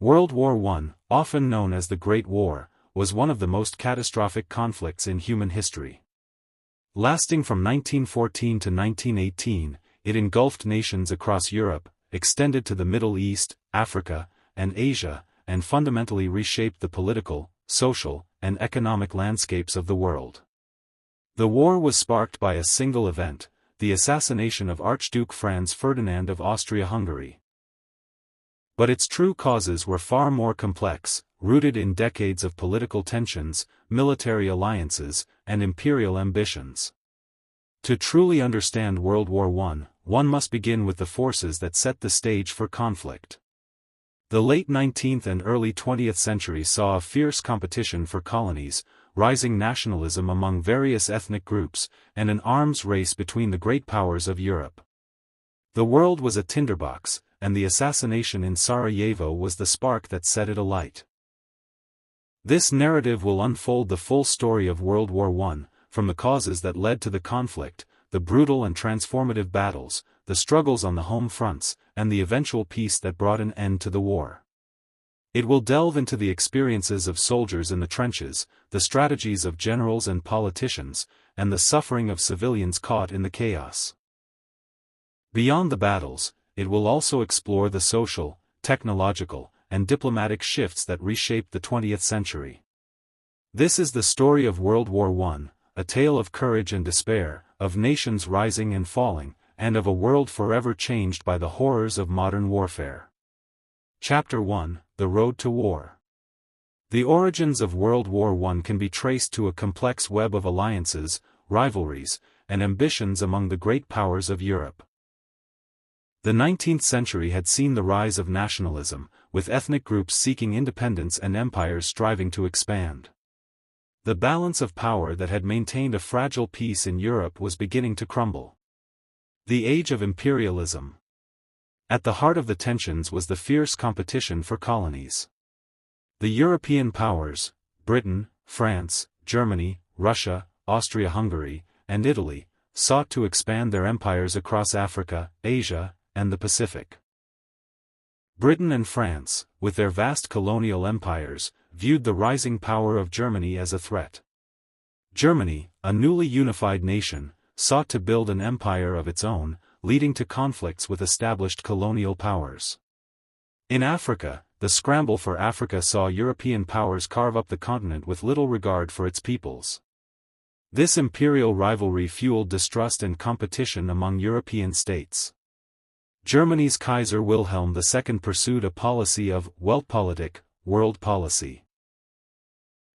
World War I, often known as the Great War, was one of the most catastrophic conflicts in human history. Lasting from 1914 to 1918, it engulfed nations across Europe, extended to the Middle East, Africa, and Asia, and fundamentally reshaped the political, social, and economic landscapes of the world. The war was sparked by a single event, the assassination of Archduke Franz Ferdinand of Austria-Hungary. But its true causes were far more complex, rooted in decades of political tensions, military alliances, and imperial ambitions. To truly understand World War I, one must begin with the forces that set the stage for conflict. The late 19th and early 20th centuries saw a fierce competition for colonies, rising nationalism among various ethnic groups, and an arms race between the great powers of Europe. The world was a tinderbox, and the assassination in Sarajevo was the spark that set it alight. This narrative will unfold the full story of World War I, from the causes that led to the conflict, the brutal and transformative battles, the struggles on the home fronts, and the eventual peace that brought an end to the war. It will delve into the experiences of soldiers in the trenches, the strategies of generals and politicians, and the suffering of civilians caught in the chaos. Beyond the battles, it will also explore the social, technological, and diplomatic shifts that reshaped the 20th century. This is the story of World War I, a tale of courage and despair, of nations rising and falling, and of a world forever changed by the horrors of modern warfare. Chapter 1: The Road to War. The origins of World War I can be traced to a complex web of alliances, rivalries, and ambitions among the great powers of Europe. The 19th century had seen the rise of nationalism, with ethnic groups seeking independence and empires striving to expand. The balance of power that had maintained a fragile peace in Europe was beginning to crumble. The age of imperialism. At the heart of the tensions was the fierce competition for colonies. The European powers, Britain, France, Germany, Russia, Austria-Hungary, and Italy, sought to expand their empires across Africa, Asia, and the Pacific. Britain and France, with their vast colonial empires, viewed the rising power of Germany as a threat. Germany, a newly unified nation, sought to build an empire of its own, leading to conflicts with established colonial powers. In Africa, the scramble for Africa saw European powers carve up the continent with little regard for its peoples. This imperial rivalry fueled distrust and competition among European states. Germany's Kaiser Wilhelm II pursued a policy of Weltpolitik, world policy,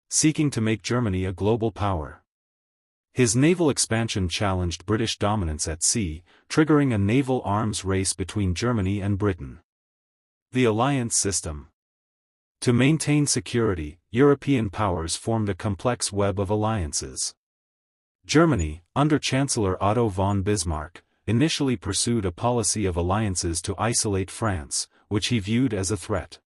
seeking to make Germany a global power. His naval expansion challenged British dominance at sea, triggering a naval arms race between Germany and Britain. The alliance system. To maintain security, European powers formed a complex web of alliances. Germany, under Chancellor Otto von Bismarck, initially pursued a policy of alliances to isolate France, which he viewed as a threat.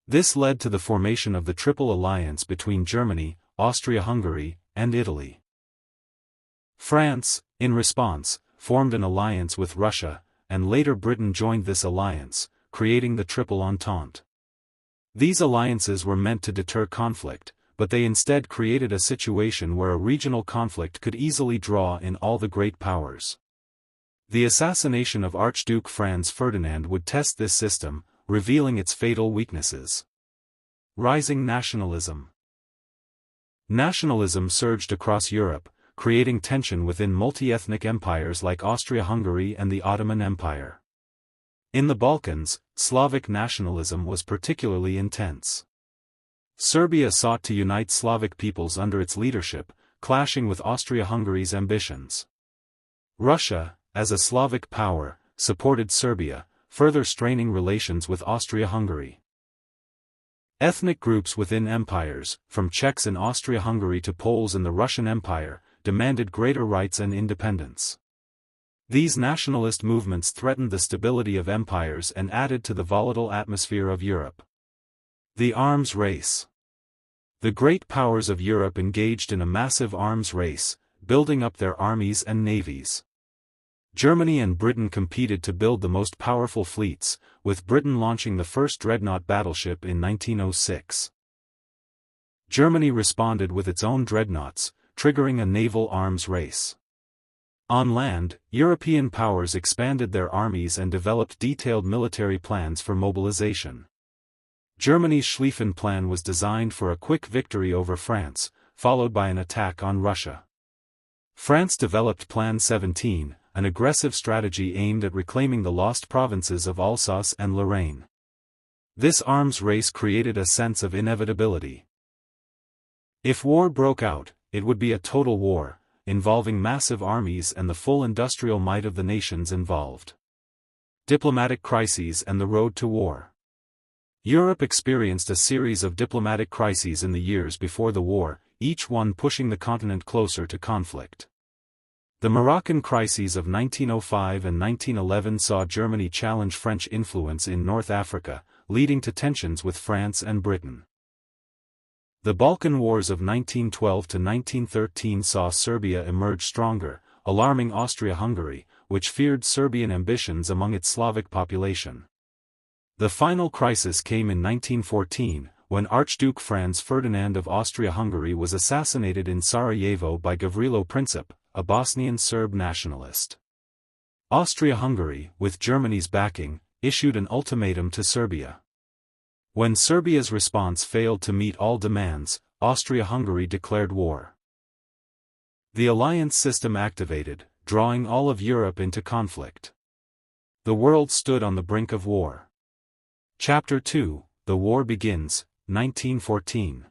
This led to the formation of the Triple Alliance between Germany, Austria-Hungary, and Italy. France, in response, formed an alliance with Russia, and later Britain joined this alliance, creating the Triple Entente. These alliances were meant to deter conflict, but they instead created a situation where a regional conflict could easily draw in all the great powers. The assassination of Archduke Franz Ferdinand would test this system, revealing its fatal weaknesses. Rising nationalism. Nationalism surged across Europe, creating tension within multi-ethnic empires like Austria-Hungary and the Ottoman Empire. In the Balkans, Slavic nationalism was particularly intense. Serbia sought to unite Slavic peoples under its leadership, clashing with Austria-Hungary's ambitions. Russia, as a Slavic power, supported Serbia, further straining relations with Austria-Hungary. Ethnic groups within empires, from Czechs in Austria-Hungary to Poles in the Russian Empire, demanded greater rights and independence. These nationalist movements threatened the stability of empires and added to the volatile atmosphere of Europe. The arms race. The great powers of Europe engaged in a massive arms race, building up their armies and navies. Germany and Britain competed to build the most powerful fleets, with Britain launching the first dreadnought battleship in 1906. Germany responded with its own dreadnoughts, triggering a naval arms race. On land, European powers expanded their armies and developed detailed military plans for mobilization. Germany's Schlieffen Plan was designed for a quick victory over France, followed by an attack on Russia. France developed Plan 17, an aggressive strategy aimed at reclaiming the lost provinces of Alsace and Lorraine. This arms race created a sense of inevitability. If war broke out, it would be a total war, involving massive armies and the full industrial might of the nations involved. Diplomatic crises and the road to war. Europe experienced a series of diplomatic crises in the years before the war, each one pushing the continent closer to conflict. The Moroccan crises of 1905 and 1911 saw Germany challenge French influence in North Africa, leading to tensions with France and Britain. The Balkan Wars of 1912 to 1913 saw Serbia emerge stronger, alarming Austria-Hungary, which feared Serbian ambitions among its Slavic population. The final crisis came in 1914, when Archduke Franz Ferdinand of Austria-Hungary was assassinated in Sarajevo by Gavrilo Princip, a Bosnian Serb nationalist. Austria-Hungary, with Germany's backing, issued an ultimatum to Serbia. When Serbia's response failed to meet all demands, Austria-Hungary declared war. The alliance system activated, drawing all of Europe into conflict. The world stood on the brink of war. Chapter 2, The War Begins, 1914.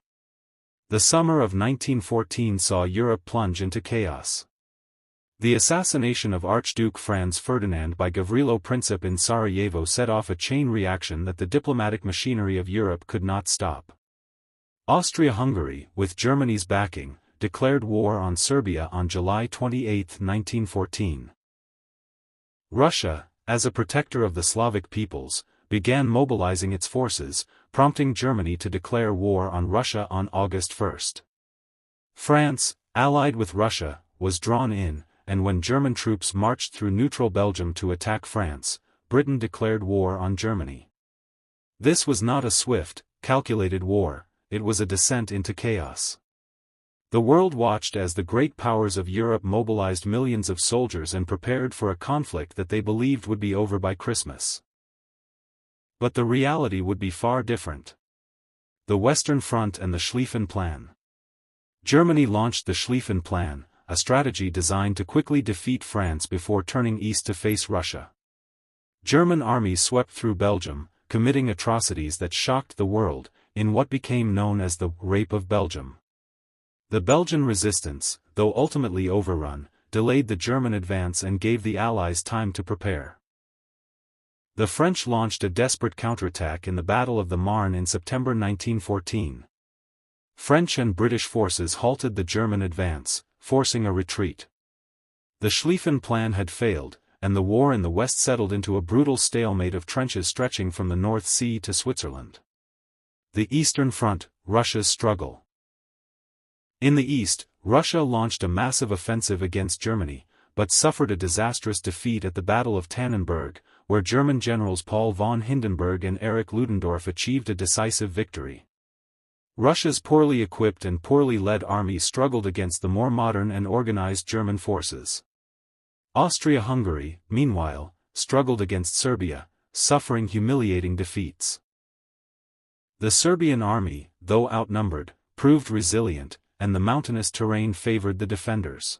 The summer of 1914 saw Europe plunge into chaos. The assassination of Archduke Franz Ferdinand by Gavrilo Princip in Sarajevo set off a chain reaction that the diplomatic machinery of Europe could not stop. Austria-Hungary, with Germany's backing, declared war on Serbia on July 28, 1914. Russia, as a protector of the Slavic peoples, began mobilizing its forces, prompting Germany to declare war on Russia on August 1. France, allied with Russia, was drawn in, and when German troops marched through neutral Belgium to attack France, Britain declared war on Germany. This was not a swift, calculated war, it was a descent into chaos. The world watched as the great powers of Europe mobilized millions of soldiers and prepared for a conflict that they believed would be over by Christmas. But the reality would be far different. The Western Front and the Schlieffen Plan. Germany launched the Schlieffen Plan, a strategy designed to quickly defeat France before turning east to face Russia. German armies swept through Belgium, committing atrocities that shocked the world, in what became known as the Rape of Belgium. The Belgian resistance, though ultimately overrun, delayed the German advance and gave the Allies time to prepare. The French launched a desperate counterattack in the Battle of the Marne in September 1914. French and British forces halted the German advance, forcing a retreat. The Schlieffen Plan had failed, and the war in the West settled into a brutal stalemate of trenches stretching from the North Sea to Switzerland. The Eastern Front, Russia's struggle. In the East, Russia launched a massive offensive against Germany, but suffered a disastrous defeat at the Battle of Tannenberg, where German generals Paul von Hindenburg and Erich Ludendorff achieved a decisive victory. Russia's poorly equipped and poorly led army struggled against the more modern and organized German forces. Austria-Hungary, meanwhile, struggled against Serbia, suffering humiliating defeats. The Serbian army, though outnumbered, proved resilient, and the mountainous terrain favored the defenders.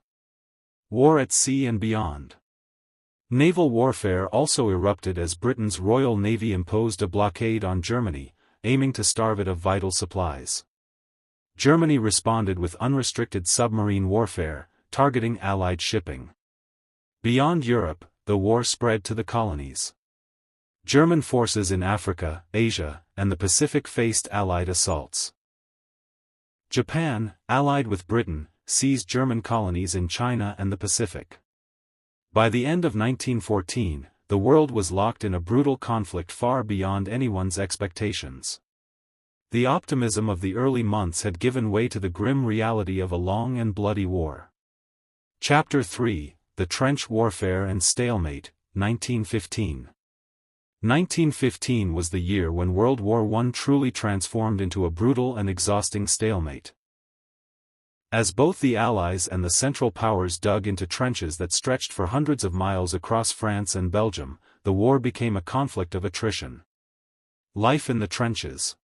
War at sea and beyond. Naval warfare also erupted as Britain's Royal Navy imposed a blockade on Germany, aiming to starve it of vital supplies. Germany responded with unrestricted submarine warfare, targeting Allied shipping. Beyond Europe, the war spread to the colonies. German forces in Africa, Asia, and the Pacific faced Allied assaults. Japan, allied with Britain, seized German colonies in China and the Pacific. By the end of 1914, the world was locked in a brutal conflict far beyond anyone's expectations. The optimism of the early months had given way to the grim reality of a long and bloody war. Chapter 3, the trench warfare and stalemate, 1915. 1915 was the year when World War I truly transformed into a brutal and exhausting stalemate. As both the Allies and the Central Powers dug into trenches that stretched for hundreds of miles across France and Belgium, the war became a conflict of attrition. Life in the trenches.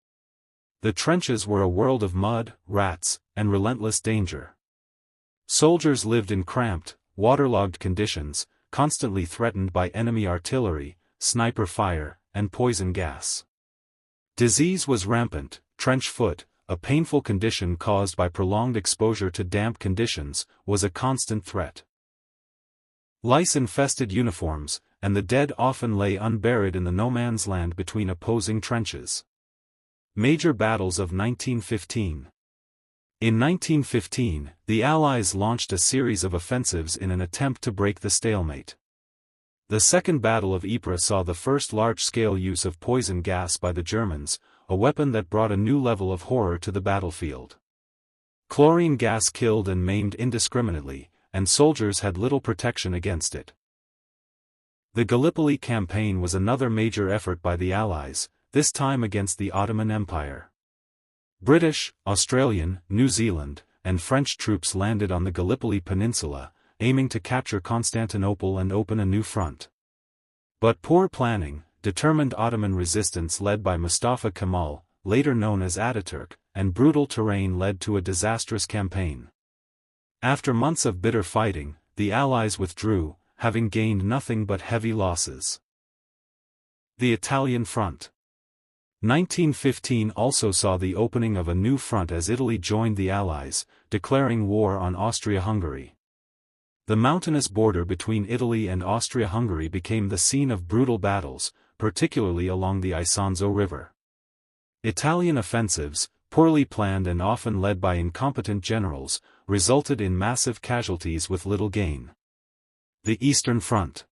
The trenches were a world of mud, rats, and relentless danger. Soldiers lived in cramped, waterlogged conditions, constantly threatened by enemy artillery, sniper fire, and poison gas. Disease was rampant. Trench foot, a painful condition caused by prolonged exposure to damp conditions, was a constant threat. Lice infested uniforms, and the dead often lay unburied in the no-man's land between opposing trenches. Major battles of 1915. In 1915, the Allies launched a series of offensives in an attempt to break the stalemate. The Second Battle of Ypres saw the first large-scale use of poison gas by the Germans, a weapon that brought a new level of horror to the battlefield. Chlorine gas killed and maimed indiscriminately, and soldiers had little protection against it. The Gallipoli campaign was another major effort by the Allies, this time against the Ottoman Empire. British, Australian, New Zealand, and French troops landed on the Gallipoli Peninsula, aiming to capture Constantinople and open a new front. But poor planning, determined Ottoman resistance led by Mustafa Kemal, later known as Ataturk, and brutal terrain led to a disastrous campaign. After months of bitter fighting, the Allies withdrew, having gained nothing but heavy losses. The Italian Front. 1915 also saw the opening of a new front as Italy joined the Allies, declaring war on Austria-Hungary. The mountainous border between Italy and Austria-Hungary became the scene of brutal battles, particularly along the Isonzo River. Italian offensives, poorly planned and often led by incompetent generals, resulted in massive casualties with little gain. The Eastern Front.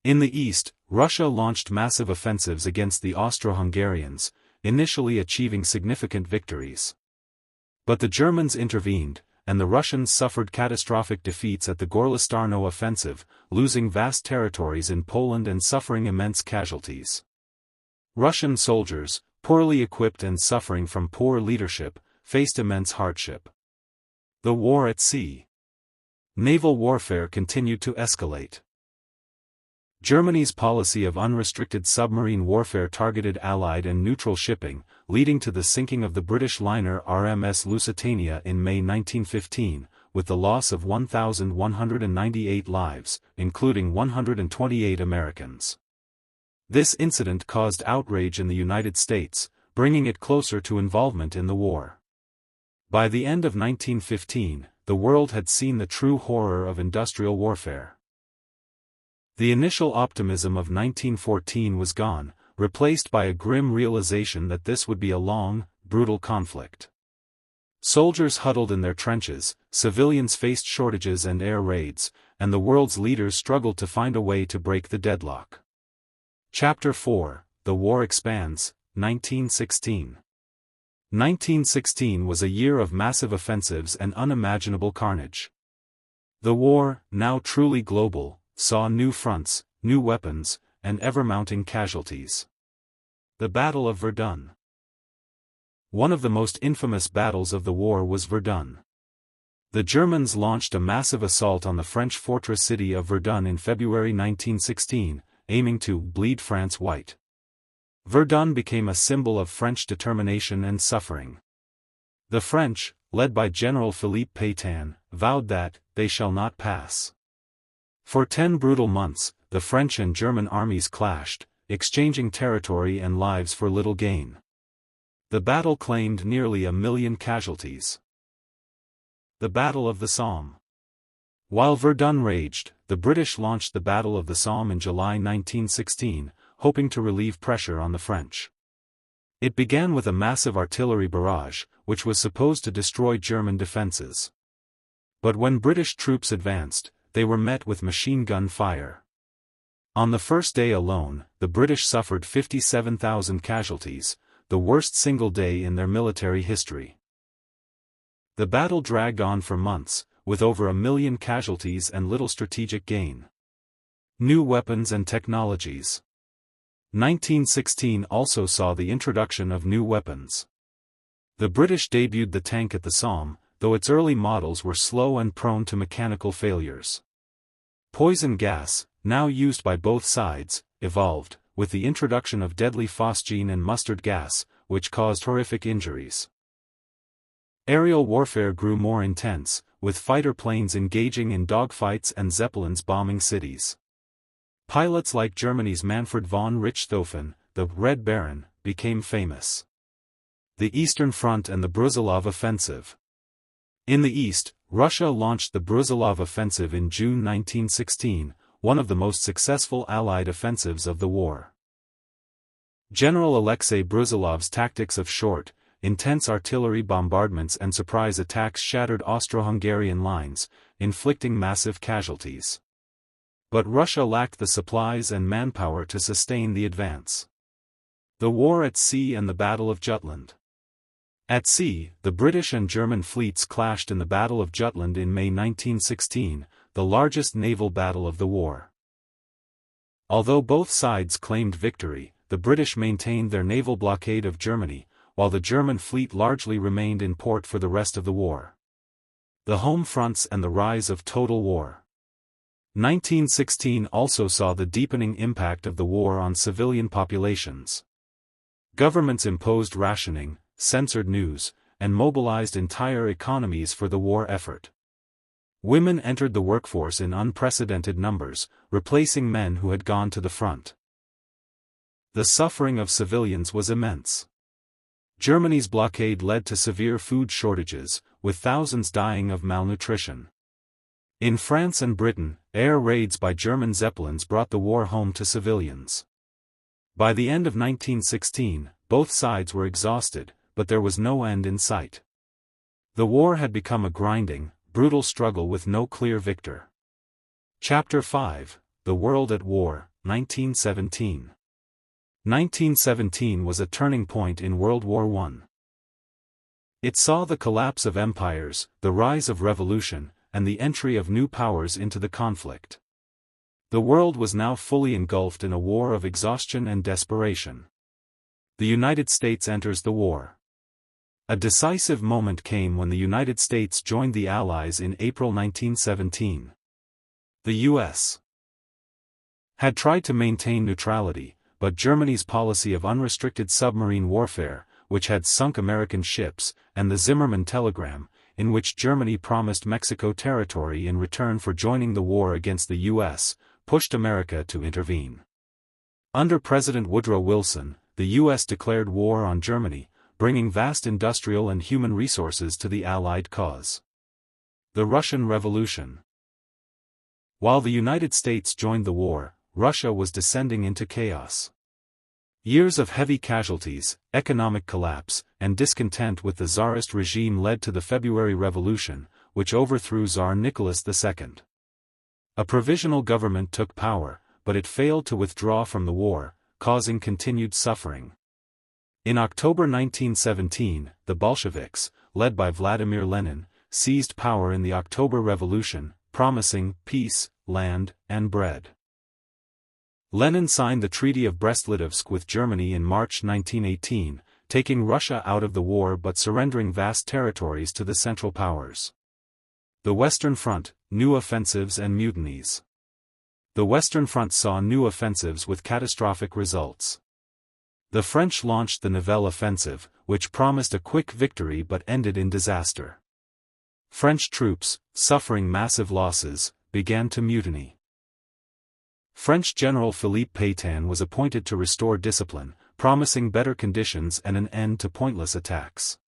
In the east, Russia launched massive offensives against the Austro-Hungarians, initially achieving significant victories. But the Germans intervened, and the Russians suffered catastrophic defeats at the Gorlice-Tarnow offensive, losing vast territories in Poland and suffering immense casualties. Russian soldiers, poorly equipped and suffering from poor leadership, faced immense hardship. The war at sea. Naval warfare continued to escalate. Germany's policy of unrestricted submarine warfare targeted Allied and neutral shipping, leading to the sinking of the British liner RMS Lusitania in May 1915, with the loss of 1,198 lives, including 128 Americans. This incident caused outrage in the United States, bringing it closer to involvement in the war. By the end of 1915, the world had seen the true horror of industrial warfare. The initial optimism of 1914 was gone, replaced by a grim realization that this would be a long, brutal conflict. Soldiers huddled in their trenches, civilians faced shortages and air raids, and the world's leaders struggled to find a way to break the deadlock. Chapter 4, The War Expands, 1916. 1916 was a year of massive offensives and unimaginable carnage. The war, now truly global, saw new fronts, new weapons, and ever-mounting casualties. The Battle of Verdun. One of the most infamous battles of the war was Verdun. The Germans launched a massive assault on the French fortress city of Verdun in February 1916, aiming to bleed France white. Verdun became a symbol of French determination and suffering. The French, led by General Philippe Pétain, vowed that they shall not pass. For 10 brutal months, the French and German armies clashed, exchanging territory and lives for little gain. The battle claimed nearly 1 million casualties. The Battle of the Somme. While Verdun raged, the British launched the Battle of the Somme in July 1916, hoping to relieve pressure on the French. It began with a massive artillery barrage, which was supposed to destroy German defenses. But when British troops advanced, they were met with machine gun fire. On the first day alone, the British suffered 57,000 casualties, the worst single day in their military history. The battle dragged on for months, with over 1 million casualties and little strategic gain. New weapons and technologies. 1916 also saw the introduction of new weapons. The British debuted the tank at the Somme, though its early models were slow and prone to mechanical failures. Poison gas, now used by both sides, evolved, with the introduction of deadly phosgene and mustard gas, which caused horrific injuries. Aerial warfare grew more intense, with fighter planes engaging in dogfights and Zeppelins bombing cities. Pilots like Germany's Manfred von Richthofen, the Red Baron, became famous. The Eastern Front and the Brusilov Offensive. In the east, Russia launched the Brusilov Offensive in June 1916, one of the most successful Allied offensives of the war. General Alexei Brusilov's tactics of short, intense artillery bombardments and surprise attacks shattered Austro-Hungarian lines, inflicting massive casualties. But Russia lacked the supplies and manpower to sustain the advance. The War at Sea and the Battle of Jutland. At sea, the British and German fleets clashed in the Battle of Jutland in May 1916, the largest naval battle of the war. Although both sides claimed victory, the British maintained their naval blockade of Germany, while the German fleet largely remained in port for the rest of the war. The home fronts and the rise of total war. 1916 also saw the deepening impact of the war on civilian populations. Governments imposed rationing, censored news, and mobilized entire economies for the war effort. Women entered the workforce in unprecedented numbers, replacing men who had gone to the front. The suffering of civilians was immense. Germany's blockade led to severe food shortages, with thousands dying of malnutrition. In France and Britain, air raids by German Zeppelins brought the war home to civilians. By the end of 1916, both sides were exhausted, but there was no end in sight. The war had become a grinding, brutal struggle with no clear victor. Chapter 5, The World at War, 1917. 1917 was a turning point in World War I. It saw the collapse of empires, the rise of revolution, and the entry of new powers into the conflict. The world was now fully engulfed in a war of exhaustion and desperation. The United States enters the war. A decisive moment came when the United States joined the Allies in April 1917. The U.S. had tried to maintain neutrality, but Germany's policy of unrestricted submarine warfare, which had sunk American ships, and the Zimmermann telegram, in which Germany promised Mexico territory in return for joining the war against the U.S., pushed America to intervene. Under President Woodrow Wilson, the U.S. declared war on Germany, bringing vast industrial and human resources to the Allied cause. The Russian Revolution. While the United States joined the war, Russia was descending into chaos. Years of heavy casualties, economic collapse, and discontent with the Tsarist regime led to the February Revolution, which overthrew Tsar Nicholas II. A provisional government took power, but it failed to withdraw from the war, causing continued suffering. In October 1917, the Bolsheviks, led by Vladimir Lenin, seized power in the October Revolution, promising peace, land, and bread. Lenin signed the Treaty of Brest-Litovsk with Germany in March 1918, taking Russia out of the war but surrendering vast territories to the Central Powers. The Western Front, new offensives and mutinies. The Western Front saw new offensives with catastrophic results. The French launched the Nivelle Offensive, which promised a quick victory but ended in disaster. French troops, suffering massive losses, began to mutiny. French General Philippe Pétain was appointed to restore discipline, promising better conditions and an end to pointless attacks.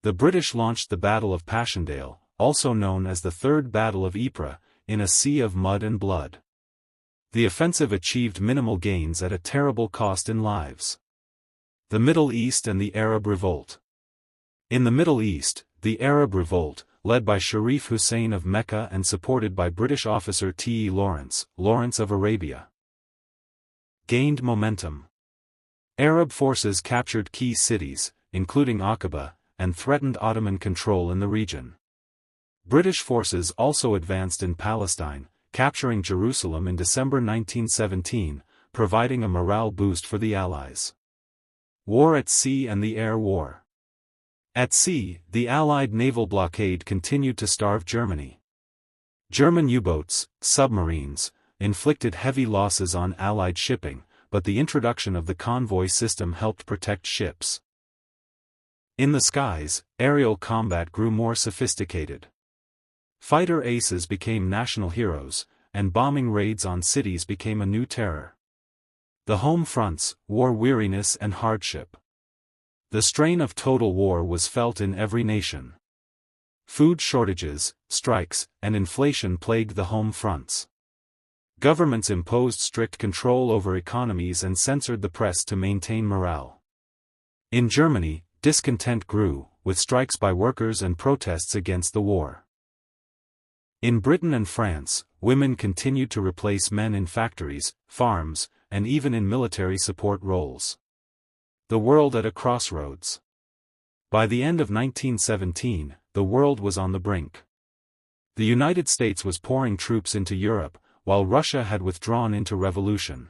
The British launched the Battle of Passchendaele, also known as the Third Battle of Ypres, in a sea of mud and blood. The offensive achieved minimal gains at a terrible cost in lives. The Middle East and the Arab Revolt. In the Middle East, the Arab Revolt, led by Sharif Hussein of Mecca and supported by British officer T. E. Lawrence of Arabia, gained momentum. Arab forces captured key cities, including Aqaba, and threatened Ottoman control in the region. British forces also advanced in Palestine, capturing Jerusalem in December 1917, providing a morale boost for the Allies. War at Sea and the Air War. At sea, the Allied naval blockade continued to starve Germany. German U-boats, submarines, inflicted heavy losses on Allied shipping, but the introduction of the convoy system helped protect ships. In the skies, aerial combat grew more sophisticated. Fighter aces became national heroes, and bombing raids on cities became a new terror. The home fronts, war weariness and hardship. The strain of total war was felt in every nation. Food shortages, strikes, and inflation plagued the home fronts. Governments imposed strict control over economies and censored the press to maintain morale. In Germany, discontent grew, with strikes by workers and protests against the war. In Britain and France, women continued to replace men in factories, farms, and even in military support roles. The world at a crossroads. By the end of 1917, the world was on the brink. The United States was pouring troops into Europe, while Russia had withdrawn into revolution.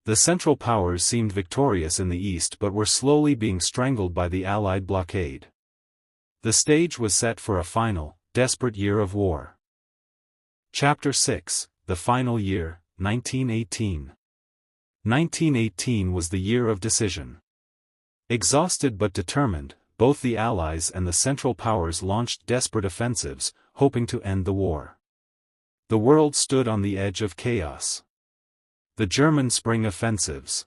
The Central Powers seemed victorious in the East but were slowly being strangled by the Allied blockade. The stage was set for a final, desperate year of war. Chapter 6, The Final Year, 1918. 1918 was the year of decision. Exhausted but determined, both the Allies and the Central Powers launched desperate offensives, hoping to end the war. The world stood on the edge of chaos. The German Spring Offensives.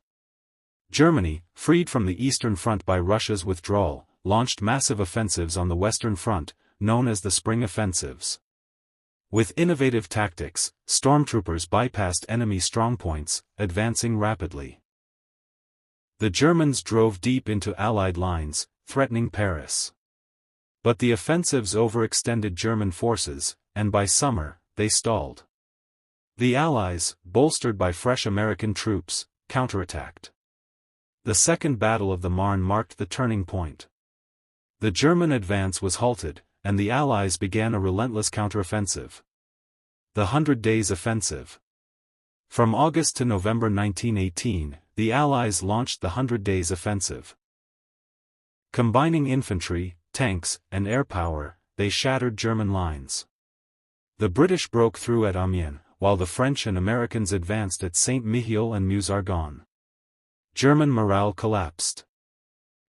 Germany, freed from the Eastern Front by Russia's withdrawal, launched massive offensives on the Western Front, known as the Spring Offensives. With innovative tactics, stormtroopers bypassed enemy strongpoints, advancing rapidly. The Germans drove deep into Allied lines, threatening Paris. But the offensives overextended German forces, and by summer, they stalled. The Allies, bolstered by fresh American troops, counterattacked. The Second Battle of the Marne marked the turning point. The German advance was halted, and the Allies began a relentless counteroffensive. The 100 Days Offensive. From August to November 1918, the Allies launched the 100 Days Offensive. Combining infantry, tanks, and air power, they shattered German lines. The British broke through at Amiens, while the French and Americans advanced at Saint-Mihiel and Meuse-Argonne. German morale collapsed.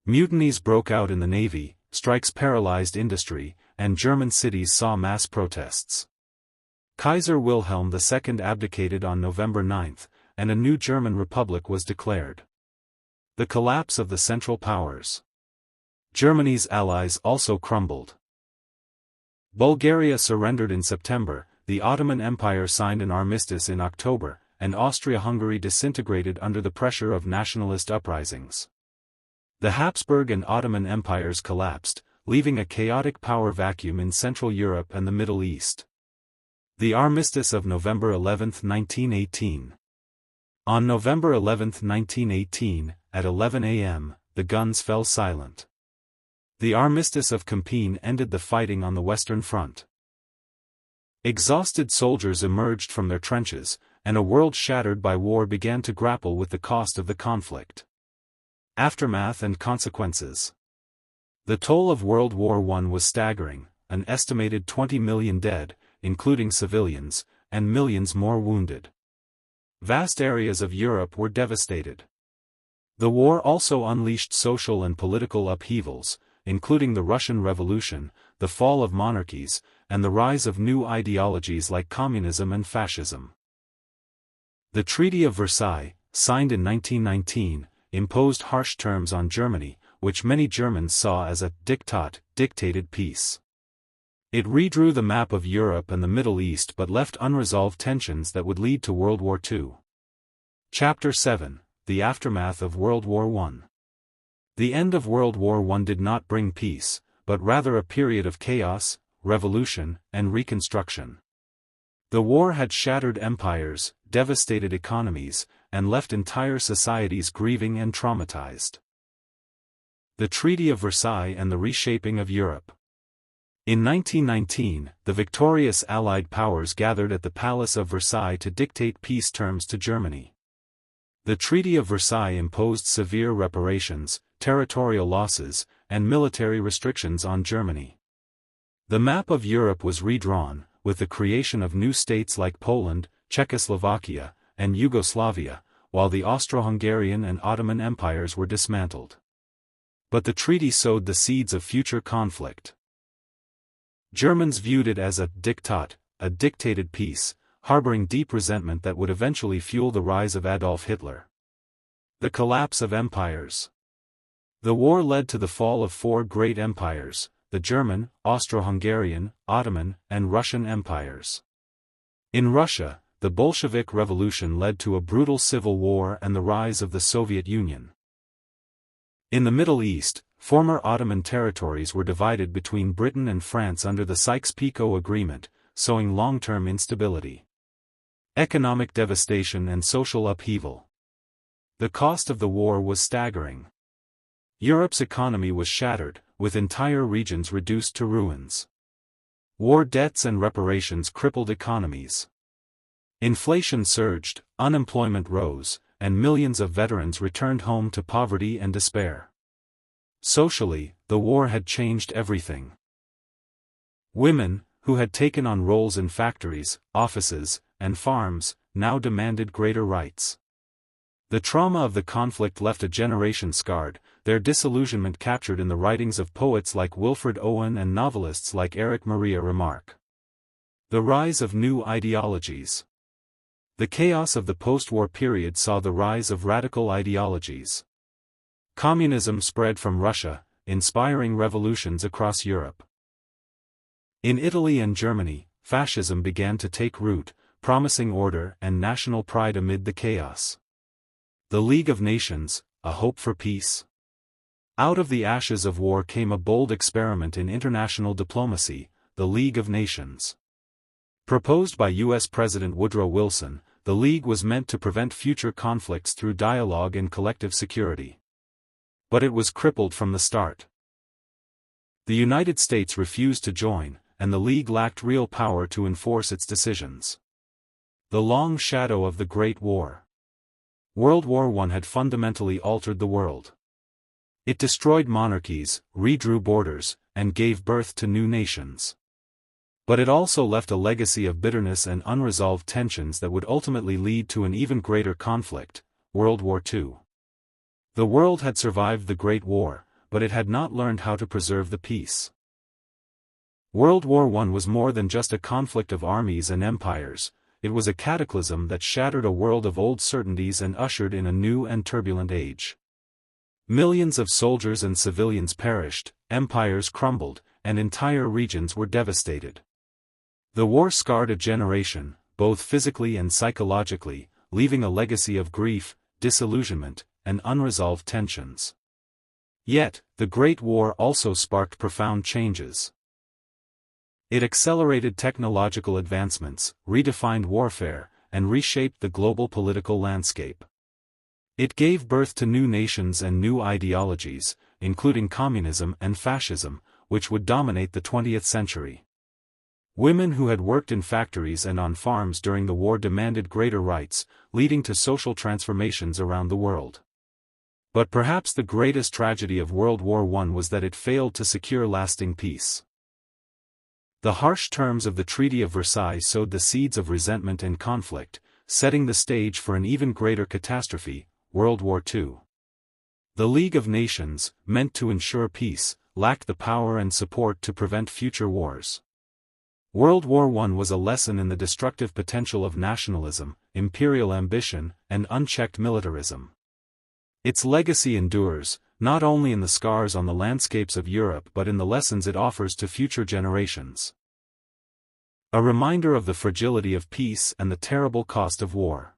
Mutinies broke out in the navy, strikes paralyzed industry, and German cities saw mass protests. Kaiser Wilhelm II abdicated on November 9, and a new German republic was declared. The collapse of the Central Powers. Germany's allies also crumbled. Bulgaria surrendered in September, the Ottoman Empire signed an armistice in October, and Austria-Hungary disintegrated under the pressure of nationalist uprisings. The Habsburg and Ottoman empires collapsed, leaving a chaotic power vacuum in Central Europe and the Middle East. The Armistice of November 11, 1918. On November 11, 1918, at 11 a.m., the guns fell silent. The Armistice of Compiègne ended the fighting on the Western Front. Exhausted soldiers emerged from their trenches, and a world shattered by war began to grapple with the cost of the conflict. Aftermath and consequences. The toll of World War I was staggering, an estimated 20 million dead, including civilians, and millions more wounded. Vast areas of Europe were devastated. The war also unleashed social and political upheavals, including the Russian Revolution, the fall of monarchies, and the rise of new ideologies like communism and fascism. The Treaty of Versailles, signed in 1919, imposed harsh terms on Germany, which many Germans saw as a dictated peace. It redrew the map of Europe and the Middle East but left unresolved tensions that would lead to World War II. Chapter 7, The Aftermath of World War I. The end of World War I did not bring peace, but rather a period of chaos, revolution, and reconstruction. The war had shattered empires, devastated economies, and left entire societies grieving and traumatized. The Treaty of Versailles and the reshaping of Europe. In 1919, the victorious Allied powers gathered at the Palace of Versailles to dictate peace terms to Germany. The Treaty of Versailles imposed severe reparations, territorial losses, and military restrictions on Germany. The map of Europe was redrawn, with the creation of new states like Poland, Czechoslovakia, and Yugoslavia, while the Austro-Hungarian and Ottoman empires were dismantled. But the treaty sowed the seeds of future conflict. Germans viewed it as a diktat, a dictated peace, harboring deep resentment that would eventually fuel the rise of Adolf Hitler. The collapse of empires. The war led to the fall of four great empires: the German, Austro-Hungarian, Ottoman, and Russian empires. In Russia, the Bolshevik Revolution led to a brutal civil war and the rise of the Soviet Union. In the Middle East, former Ottoman territories were divided between Britain and France under the Sykes-Picot Agreement, sowing long-term instability, economic devastation and social upheaval. The cost of the war was staggering. Europe's economy was shattered, with entire regions reduced to ruins. War debts and reparations crippled economies. Inflation surged, unemployment rose, and millions of veterans returned home to poverty and despair. Socially, the war had changed everything. Women, who had taken on roles in factories, offices, and farms, now demanded greater rights. The trauma of the conflict left a generation scarred, their disillusionment captured in the writings of poets like Wilfred Owen and novelists like Erich Maria Remarque. The rise of new ideologies. The chaos of the post-war period saw the rise of radical ideologies. Communism spread from Russia, inspiring revolutions across Europe. In Italy and Germany, fascism began to take root, promising order and national pride amid the chaos. The League of Nations, a hope for peace. Out of the ashes of war came a bold experiment in international diplomacy, the League of Nations. Proposed by U.S. President Woodrow Wilson, the League was meant to prevent future conflicts through dialogue and collective security. But it was crippled from the start. The United States refused to join, and the League lacked real power to enforce its decisions. The long shadow of the Great War. World War I had fundamentally altered the world. It destroyed monarchies, redrew borders, and gave birth to new nations. But it also left a legacy of bitterness and unresolved tensions that would ultimately lead to an even greater conflict, World War II. The world had survived the Great War, but it had not learned how to preserve the peace. World War I was more than just a conflict of armies and empires. It was a cataclysm that shattered a world of old certainties and ushered in a new and turbulent age. Millions of soldiers and civilians perished, empires crumbled, and entire regions were devastated. The war scarred a generation, both physically and psychologically, leaving a legacy of grief, disillusionment, and unresolved tensions. Yet, the Great War also sparked profound changes. It accelerated technological advancements, redefined warfare, and reshaped the global political landscape. It gave birth to new nations and new ideologies, including communism and fascism, which would dominate the 20th century. Women who had worked in factories and on farms during the war demanded greater rights, leading to social transformations around the world. But perhaps the greatest tragedy of World War I was that it failed to secure lasting peace. The harsh terms of the Treaty of Versailles sowed the seeds of resentment and conflict, setting the stage for an even greater catastrophe, World War II. The League of Nations, meant to ensure peace, lacked the power and support to prevent future wars. World War I was a lesson in the destructive potential of nationalism, imperial ambition, and unchecked militarism. Its legacy endures, not only in the scars on the landscapes of Europe but in the lessons it offers to future generations. A reminder of the fragility of peace and the terrible cost of war.